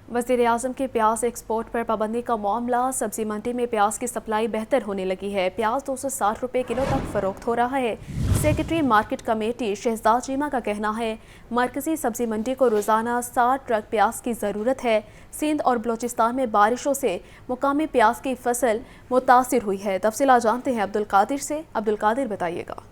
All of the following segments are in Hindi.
वज़ीर-ए-आज़म के प्याज एक्सपोर्ट पर पाबंदी का मामला। सब्जी मंडी में प्याज की सप्लाई बेहतर होने लगी है। प्याज 260 रुपये किलो तक फरोख्त हो रहा है। Secretary market committee Shahzad Cheema का कहना है, मरकजी सब्जी मंडी को रोज़ाना 60 ट्रक प्याज की ज़रूरत है। सिंध और बलोचिस्तान में बारिशों से मुकामी प्याज की फसल मुतासिर हुई है। तफसीलात जानते हैं अब्दुल कादिर से। अब्दुल कादिर, बताइएगा।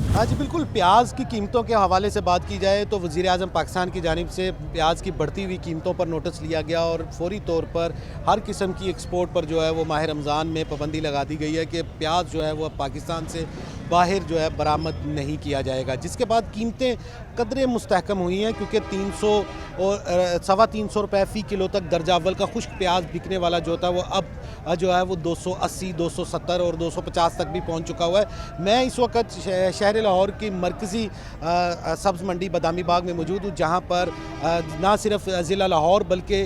हाँ जी, बिल्कुल। प्याज की कीमतों के हवाले से बात की जाए तो वज़ीर-ए-आज़म पाकिस्तान की जानिब से प्याज की बढ़ती हुई कीमतों पर नोटिस लिया गया और फौरी तौर पर हर किस्म की एक्सपोर्ट पर जो है वो माह रमज़ान में पाबंदी लगा दी गई है कि प्याज जो है वो पाकिस्तान से बाहर जो है बरामद नहीं किया जाएगा, जिसके बाद कीमतें कदरे मुस्तहकम हुई हैं क्योंकि 300 और 350 रुपये फ़ी किलो तक दर्जा अव्वल का खुश्क प्याज बिकने वाला जो था वो अब जो है वो 280, 270 और 250 तक भी पहुंच चुका हुआ है। मैं इस वक्त शहर लाहौर की मरकज़ी सब्ज़ मंडी बदामी बाग में मौजूद हूँ, जहाँ पर ना सिर्फ ज़िला लाहौर बल्कि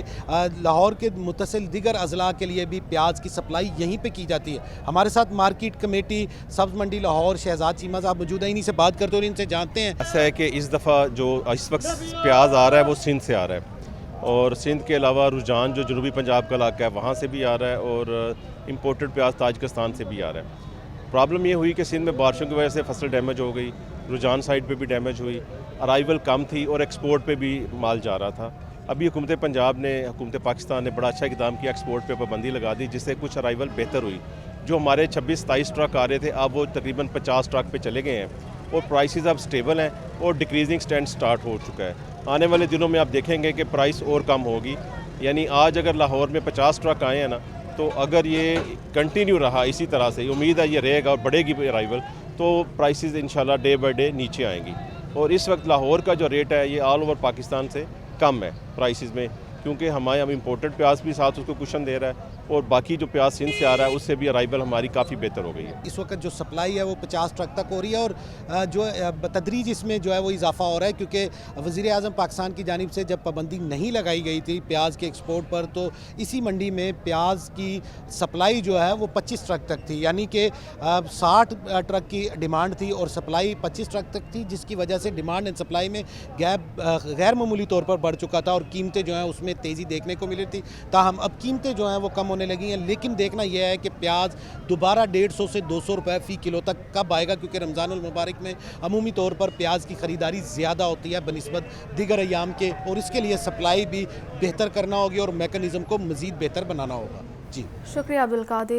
लाहौर के मुतसिल दीगर अज़ला के लिए भी प्याज की सप्लाई यहीं पे की जाती है। हमारे साथ मार्केट कमेटी सब्ज़ मंडी लाहौर शहजाद चीमा साहब मौजूद हैं। इन्हीं से बात करते और इनसे जानते हैं। ऐसा है कि इस दफ़ा जो इस वक्त प्याज आ रहा है वो सिंध से आ रहा है और सिंध के अलावा रुझान जो जनूबी पंजाब का इलाका है वहाँ से भी आ रहा है और इम्पोर्टेड प्याज ताजिकिस्तान से भी आ रहा है। प्रॉब्लम ये हुई कि सिंध में बारिशों की वजह से फसल डैमेज हो गई, रुझान साइड पे भी डैमेज हुई, अराइवल कम थी और एक्सपोर्ट पे भी माल जा रहा था। अभी हुकूमत पंजाब ने, हुकूमत पाकिस्तान ने बड़ा अच्छा इक़दाम किया, एक्सपोर्ट पे पाबंदी लगा दी, जिससे कुछ अराइवल बेहतर हुई। जो हमारे 26-27 ट्रक आ रहे थे अब वो तकरीबन 50 ट्रक पे चले गए हैं और प्राइसेस अब स्टेबल हैं और डिक्रीजिंग स्टैंड स्टार्ट हो चुका है। आने वाले दिनों में आप देखेंगे कि प्राइस और कम होगी, यानी आज अगर लाहौर में 50 ट्रक आए हैं ना, तो अगर ये कंटिन्यू रहा इसी तरह से, उम्मीद है ये रहेगा और बढ़ेगी अराइवल, तो प्राइसेस इंशाल्लाह डे बाय डे नीचे आएंगी। और इस वक्त लाहौर का जो रेट है ये ऑल ओवर पाकिस्तान से कम है प्राइसेस में, क्योंकि हमारे हम इम्पोर्टेड प्याज भी साथ उसको कुशन दे रहा है और बाकी जो प्याज सिंध से आ रहा है उससे भी अराइवल हमारी काफ़ी बेहतर हो गई है। इस वक्त जो सप्लाई है वो 50 ट्रक तक हो रही है और जो तदरीज इसमें जो है वो इजाफा हो रहा है, क्योंकि वज़ीर-ए-आज़म पाकिस्तान की जानिब से जब पाबंदी नहीं लगाई गई थी प्याज के एक्सपोर्ट पर, तो इसी मंडी में प्याज की सप्लाई जो है वो 25 ट्रक तक थी, यानी कि 60 ट्रक की डिमांड थी और सप्लाई 25 ट्रक तक थी, जिसकी वजह से डिमांड एंड सप्लाई में गैप गैर मामूली तौर पर बढ़ चुका था और कीमतें जो हैं उसमें तेज़ी देखने को मिली थी। ताहम अब कीमतें जो हैं वो कम होने लगी हैं, लेकिन देखना यह है कि प्याज दोबारा 150 से 200 रुपये फ़ी किलो तक कब आएगा, क्योंकि रमज़ानुल मुबारक में अमूमी तौर पर प्याज की ख़रीदारी ज़्यादा होती है बनिस्बत दीगर अय्याम के, और इसके लिए सप्लाई भी बेहतर करना होगी और मैकेनिज़्म को मज़ीद बेहतर बनाना होगा। जी शुक्रिया अब्दुल कादिर।